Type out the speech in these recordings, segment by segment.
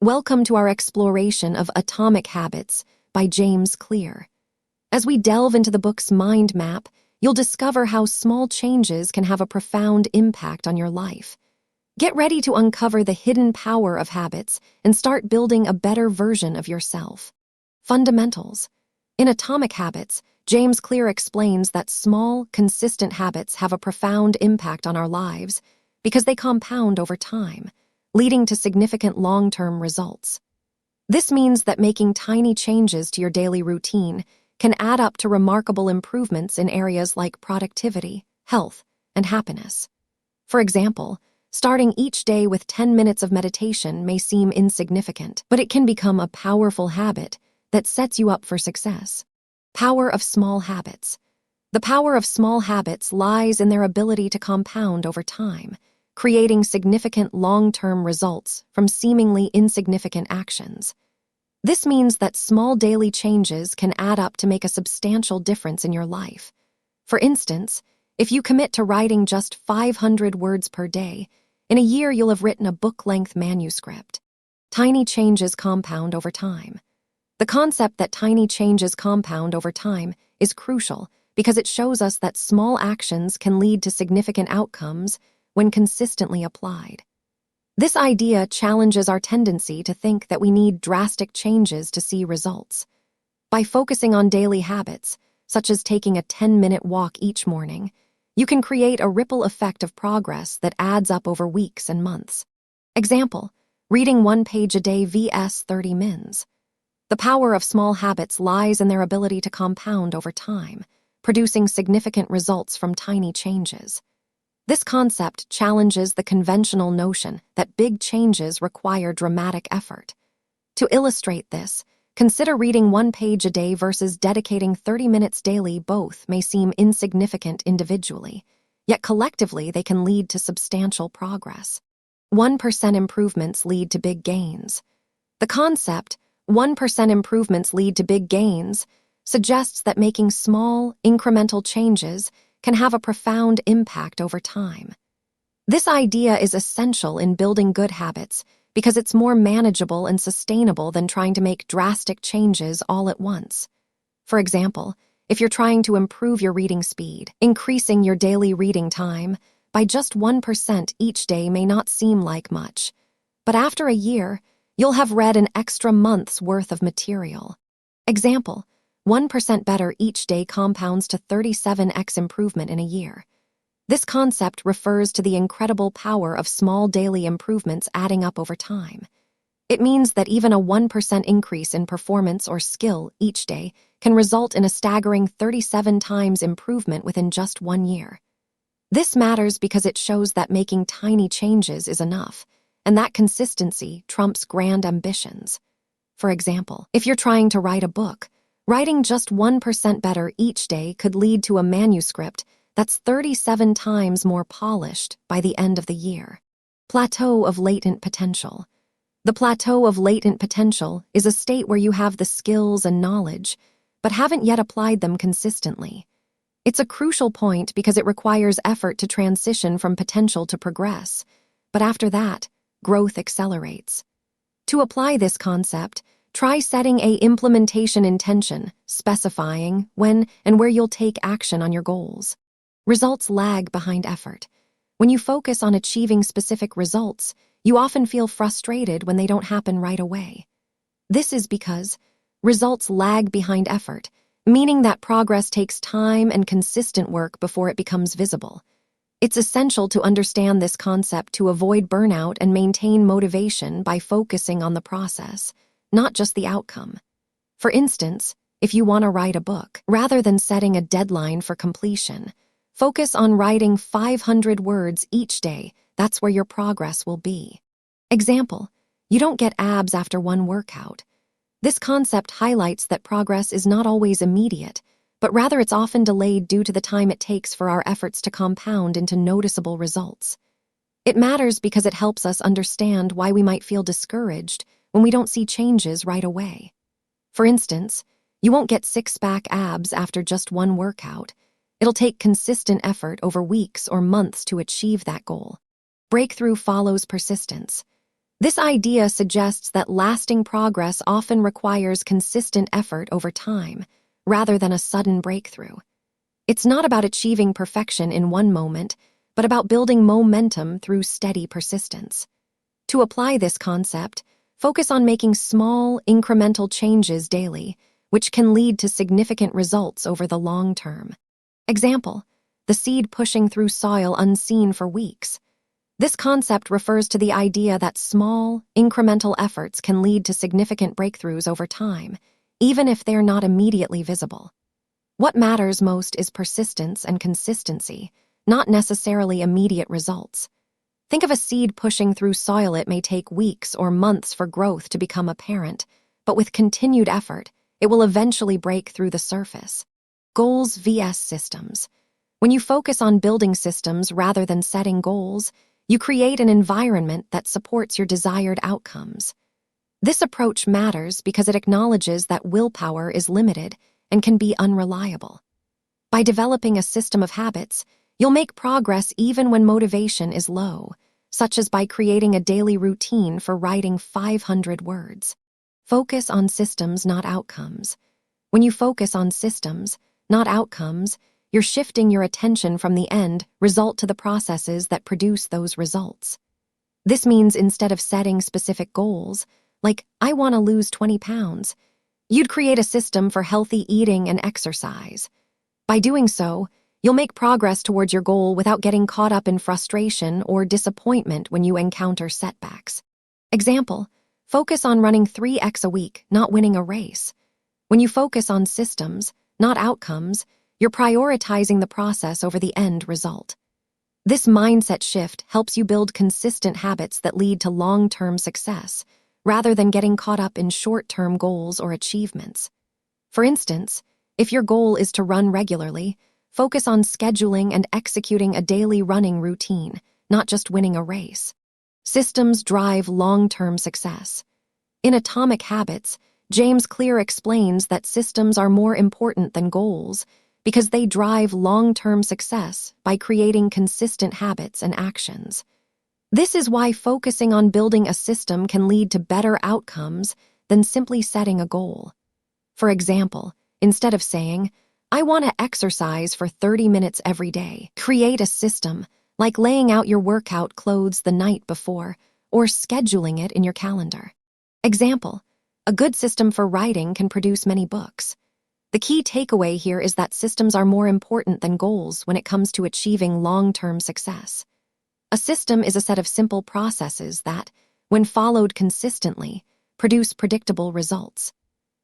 Welcome to our exploration of Atomic Habits by James Clear. As we delve into the book's mind map, you'll discover how small changes can have a profound impact on your life. Get ready to uncover the hidden power of habits and start building a better version of yourself. Fundamentals. In Atomic Habits, James Clear explains that small, consistent habits have a profound impact on our lives because they compound over time, leading to significant long-term results. This means that making tiny changes to your daily routine can add up to remarkable improvements in areas like productivity, health, and happiness. For example, starting each day with 10 minutes of meditation may seem insignificant, but it can become a powerful habit that sets you up for success. Power of small habits. The power of small habits lies in their ability to compound over time, creating significant long-term results from seemingly insignificant actions. This means that small daily changes can add up to make a substantial difference in your life. For instance, if you commit to writing just 500 words per day, in a year you'll have written a book-length manuscript. Tiny changes compound over time. The concept that tiny changes compound over time is crucial because it shows us that small actions can lead to significant outcomes when consistently applied. This idea challenges our tendency to think that we need drastic changes to see results. By focusing on daily habits, such as taking a 10-minute walk each morning, you can create a ripple effect of progress that adds up over weeks and months. Example, reading 1 page a day vs 30 mins. The power of small habits lies in their ability to compound over time, producing significant results from tiny changes. This concept challenges the conventional notion that big changes require dramatic effort. To illustrate this, consider reading 1 page a day versus dedicating 30 minutes daily. Both may seem insignificant individually, yet collectively they can lead to substantial progress. 1% improvements lead to big gains. The concept, 1% improvements lead to big gains, suggests that making small, incremental changes can have a profound impact over time. This idea is essential in building good habits because it's more manageable and sustainable than trying to make drastic changes all at once. For example, if you're trying to improve your reading speed, increasing your daily reading time by just 1% each day may not seem like much, but after a year, you'll have read an extra month's worth of material. Example, 1% better each day compounds to 37x improvement in a year. This concept refers to the incredible power of small daily improvements adding up over time. It means that even a 1% increase in performance or skill each day can result in a staggering 37 times improvement within just 1 year. This matters because it shows that making tiny changes is enough, and that consistency trumps grand ambitions. For example, if you're trying to write a book, writing just 1% better each day could lead to a manuscript that's 37 times more polished by the end of the year. Plateau of latent potential. The plateau of latent potential is a state where you have the skills and knowledge, but haven't yet applied them consistently. It's a crucial point because it requires effort to transition from potential to progress, but after that, growth accelerates. To apply this concept, try setting an implementation intention, specifying when and where you'll take action on your goals. Results lag behind effort. When you focus on achieving specific results, you often feel frustrated when they don't happen right away. This is because results lag behind effort, meaning that progress takes time and consistent work before it becomes visible. It's essential to understand this concept to avoid burnout and maintain motivation by focusing on the process, not just the outcome. For instance, if you want to write a book, rather than setting a deadline for completion, focus on writing 500 words each day. That's where your progress will be. Example, you don't get abs after one workout. This concept highlights that progress is not always immediate, but rather it's often delayed due to the time it takes for our efforts to compound into noticeable results. It matters because it helps us understand why we might feel discouraged when we don't see changes right away. For instance, you won't get six-pack abs after just one workout. It'll take consistent effort over weeks or months to achieve that goal. Breakthrough follows persistence. This idea suggests that lasting progress often requires consistent effort over time, rather than a sudden breakthrough. It's not about achieving perfection in one moment, but about building momentum through steady persistence. To apply this concept, focus on making small, incremental changes daily, which can lead to significant results over the long term. Example: the seed pushing through soil unseen for weeks. This concept refers to the idea that small, incremental efforts can lead to significant breakthroughs over time, even if they're not immediately visible. What matters most is persistence and consistency, not necessarily immediate results. Think of a seed pushing through soil. It may take weeks or months for growth to become apparent, but with continued effort, it will eventually break through the surface. Goals vs. systems. When you focus on building systems rather than setting goals, you create an environment that supports your desired outcomes. This approach matters because it acknowledges that willpower is limited and can be unreliable. By developing a system of habits, you'll make progress even when motivation is low, such as by creating a daily routine for writing 500 words. Focus on systems, not outcomes. When you focus on systems, not outcomes, you're shifting your attention from the end result to the processes that produce those results. This means instead of setting specific goals, like, I want to lose 20 pounds, you'd create a system for healthy eating and exercise. By doing so, you'll make progress towards your goal without getting caught up in frustration or disappointment when you encounter setbacks. Example: focus on running 3x a week, not winning a race. When you focus on systems, not outcomes, you're prioritizing the process over the end result. This mindset shift helps you build consistent habits that lead to long-term success, rather than getting caught up in short-term goals or achievements. For instance, if your goal is to run regularly, focus on scheduling and executing a daily running routine, not just winning a race. Systems drive long-term success. In Atomic Habits, James Clear explains that systems are more important than goals because they drive long-term success by creating consistent habits and actions. This is why focusing on building a system can lead to better outcomes than simply setting a goal. For example, instead of saying, I want to exercise for 30 minutes every day, create a system, like laying out your workout clothes the night before or scheduling it in your calendar. Example: a good system for writing can produce many books. The key takeaway here is that systems are more important than goals when it comes to achieving long-term success. A system is a set of simple processes that, when followed consistently, produce predictable results.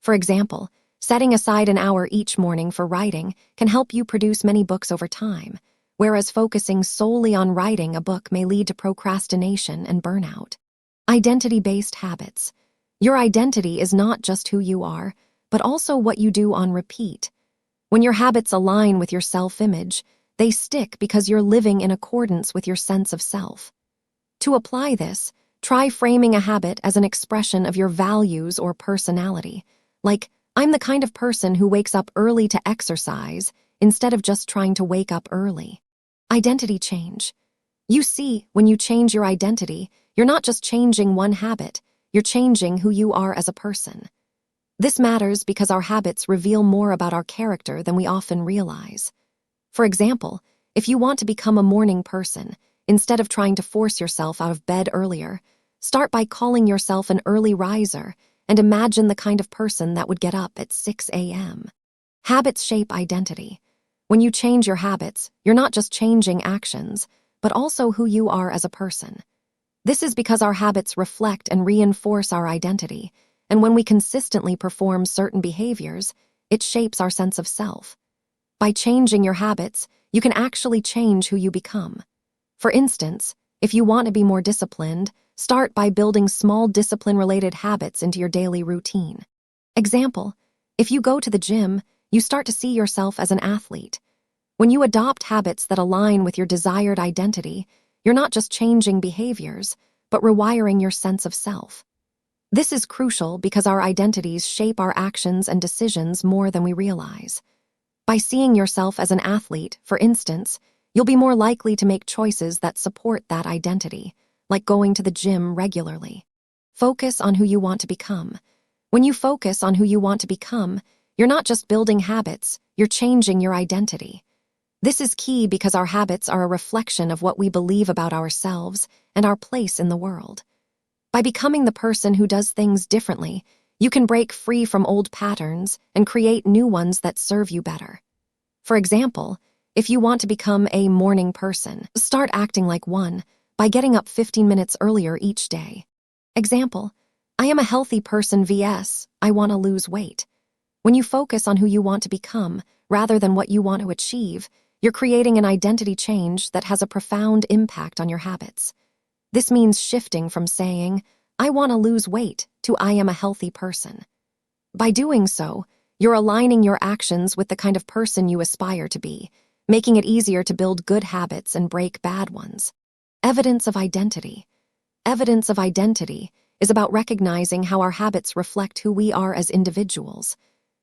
For example, setting aside an hour each morning for writing can help you produce many books over time, whereas focusing solely on writing a book may lead to procrastination and burnout. Identity-based habits. Your identity is not just who you are, but also what you do on repeat. When your habits align with your self-image, they stick because you're living in accordance with your sense of self. To apply this, try framing a habit as an expression of your values or personality, like, I'm the kind of person who wakes up early to exercise instead of just trying to wake up early. Identity change. You see, when you change your identity, you're not just changing one habit, you're changing who you are as a person. This matters because our habits reveal more about our character than we often realize. For example, if you want to become a morning person, instead of trying to force yourself out of bed earlier, start by calling yourself an early riser and imagine the kind of person that would get up at 6 a.m. Habits shape identity. When you change your habits, you're not just changing actions, but also who you are as a person. This is because our habits reflect and reinforce our identity, and when we consistently perform certain behaviors, it shapes our sense of self. By changing your habits, you can actually change who you become. For instance, if you want to be more disciplined, start by building small discipline-related habits into your daily routine. Example: if you go to the gym, you start to see yourself as an athlete. When you adopt habits that align with your desired identity, you're not just changing behaviors, but rewiring your sense of self. This is crucial because our identities shape our actions and decisions more than we realize. By seeing yourself as an athlete, for instance, you'll be more likely to make choices that support that identity, like going to the gym regularly. Focus on who you want to become. When you focus on who you want to become, you're not just building habits, you're changing your identity. This is key because our habits are a reflection of what we believe about ourselves and our place in the world. By becoming the person who does things differently, you can break free from old patterns and create new ones that serve you better. For example, if you want to become a morning person, start acting like one by getting up 15 minutes earlier each day. Example, I am a healthy person vs. I want to lose weight. When you focus on who you want to become rather than what you want to achieve, you're creating an identity change that has a profound impact on your habits. This means shifting from saying, I want to lose weight, to I am a healthy person. By doing so, you're aligning your actions with the kind of person you aspire to be, making it easier to build good habits and break bad ones. Evidence of identity. Evidence of identity is about recognizing how our habits reflect who we are as individuals.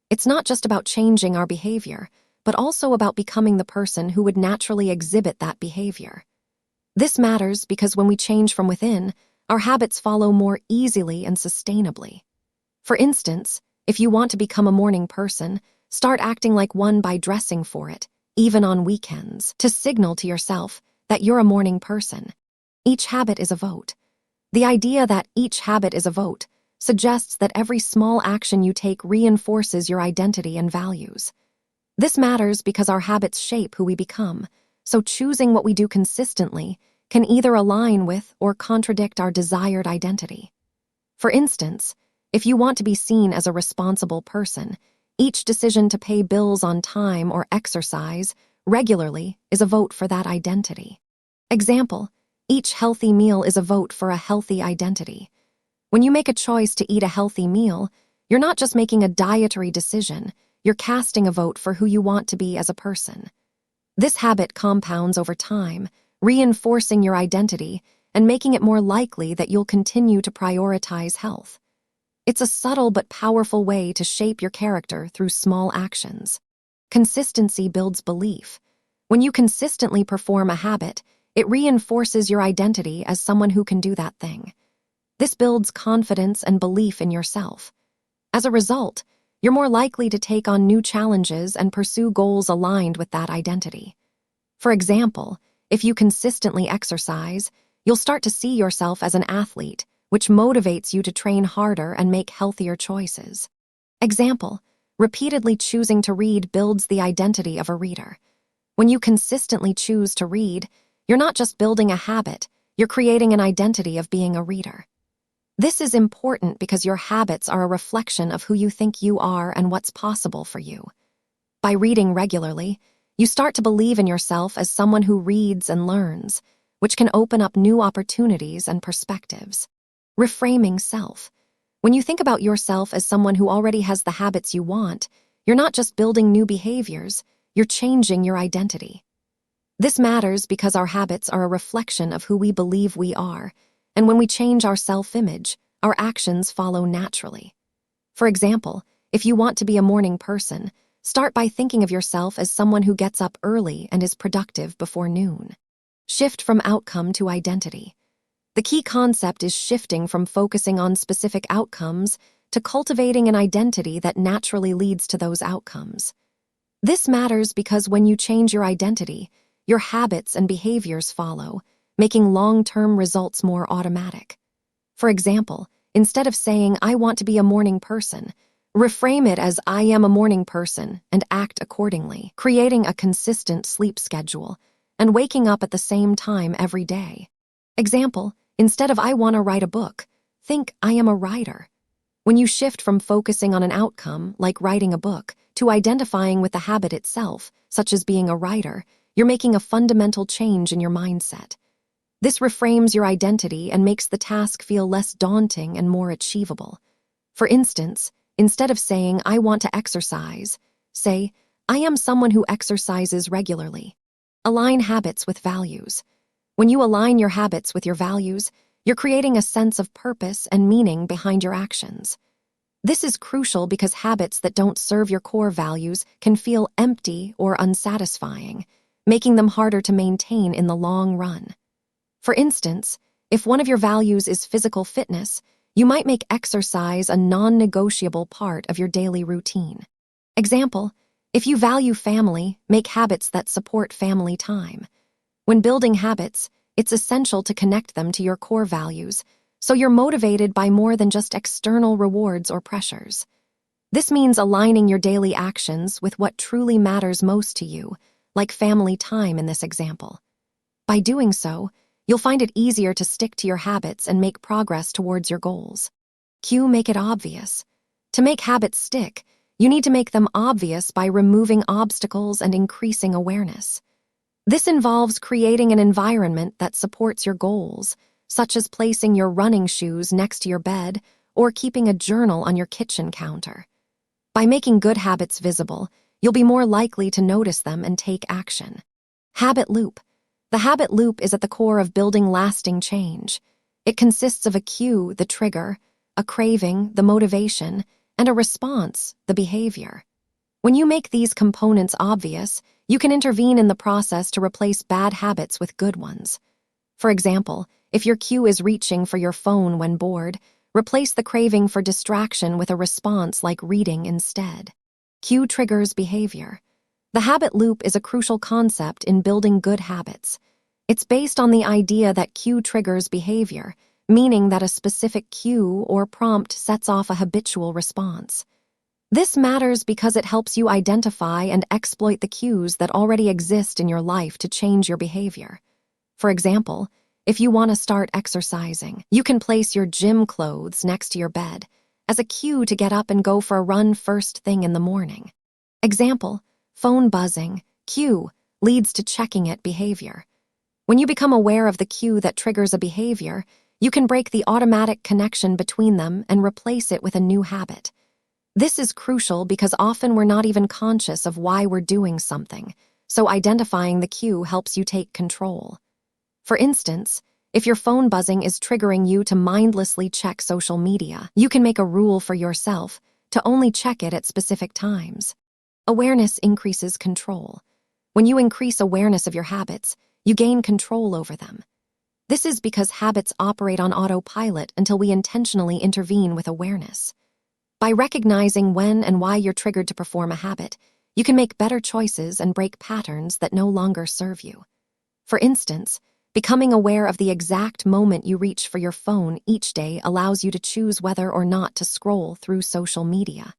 It's not just about changing our behavior, but also about becoming the person who would naturally exhibit that behavior. This matters because when we change from within, our habits follow more easily and sustainably. For instance, if you want to become a morning person, start acting like one by dressing for it, even on weekends, to signal to yourself that you're a morning person. Each habit is a vote. The idea that each habit is a vote suggests that every small action you take reinforces your identity and values. This matters because our habits shape who we become, so choosing what we do consistently can either align with or contradict our desired identity. For instance, if you want to be seen as a responsible person, each decision to pay bills on time or exercise regularly is a vote for that identity. Example, each healthy meal is a vote for a healthy identity. When you make a choice to eat a healthy meal, you're not just making a dietary decision, you're casting a vote for who you want to be as a person. This habit compounds over time, reinforcing your identity and making it more likely that you'll continue to prioritize health. It's a subtle but powerful way to shape your character through small actions. Consistency builds belief. When you consistently perform a habit, it reinforces your identity as someone who can do that thing. This builds confidence and belief in yourself. As a result, you're more likely to take on new challenges and pursue goals aligned with that identity. For example, if you consistently exercise, you'll start to see yourself as an athlete, which motivates you to train harder and make healthier choices. Example, repeatedly choosing to read builds the identity of a reader. When you consistently choose to read, you're not just building a habit, you're creating an identity of being a reader. This is important because your habits are a reflection of who you think you are and what's possible for you. By reading regularly, you start to believe in yourself as someone who reads and learns, which can open up new opportunities and perspectives. Reframing self. When you think about yourself as someone who already has the habits you want, you're not just building new behaviors, you're changing your identity. This matters because our habits are a reflection of who we believe we are, and when we change our self-image, our actions follow naturally. For example, if you want to be a morning person, start by thinking of yourself as someone who gets up early and is productive before noon. Shift from outcome to identity. The key concept is shifting from focusing on specific outcomes to cultivating an identity that naturally leads to those outcomes. This matters because when you change your identity, your habits and behaviors follow, making long-term results more automatic. For example, instead of saying, I want to be a morning person, reframe it as I am a morning person and act accordingly, creating a consistent sleep schedule and waking up at the same time every day. Example, instead of I want to write a book, think I am a writer. When you shift from focusing on an outcome, like writing a book, to identifying with the habit itself, such as being a writer, you're making a fundamental change in your mindset. This reframes your identity and makes the task feel less daunting and more achievable. For instance, instead of saying, I want to exercise, say, I am someone who exercises regularly. Align habits with values. When you align your habits with your values, you're creating a sense of purpose and meaning behind your actions. This is crucial because habits that don't serve your core values can feel empty or unsatisfying, making them harder to maintain in the long run. For instance, If one of your values is physical fitness, you might make exercise a non-negotiable part of your daily routine. Example, if you value family, make habits that support family time. When building habits, it's essential to connect them to your core values, so you're motivated by more than just external rewards or pressures. This means aligning your daily actions with what truly matters most to you, like family time in this example. By doing so, you'll find it easier to stick to your habits and make progress towards your goals. Make it obvious. To make habits stick, you need to make them obvious by removing obstacles and increasing awareness. This involves creating an environment that supports your goals, such as placing your running shoes next to your bed or keeping a journal on your kitchen counter. By making good habits visible, you'll be more likely to notice them and take action. Habit loop. The habit loop is at the core of building lasting change. It consists of a cue, the trigger, a craving, the motivation, and a response, the behavior. When you make these components obvious, you can intervene in the process to replace bad habits with good ones. For example, if your cue is reaching for your phone when bored, replace the craving for distraction with a response like reading instead. Cue triggers behavior. The habit loop is a crucial concept in building good habits. It's based on the idea that cue triggers behavior, meaning that a specific cue or prompt sets off a habitual response. This matters because it helps you identify and exploit the cues that already exist in your life to change your behavior. For example, if you want to start exercising, you can place your gym clothes next to your bed as a cue to get up and go for a run first thing in the morning. Example, phone buzzing, cue, leads to checking it behavior. When you become aware of the cue that triggers a behavior, you can break the automatic connection between them and replace it with a new habit. This is crucial because often we're not even conscious of why we're doing something, so identifying the cue helps you take control. For instance, if your phone buzzing is triggering you to mindlessly check social media, you can make a rule for yourself to only check it at specific times. Awareness increases control. When you increase awareness of your habits, you gain control over them. This is because habits operate on autopilot until we intentionally intervene with awareness. By recognizing when and why you're triggered to perform a habit, you can make better choices and break patterns that no longer serve you. For instance, becoming aware of the exact moment you reach for your phone each day allows you to choose whether or not to scroll through social media.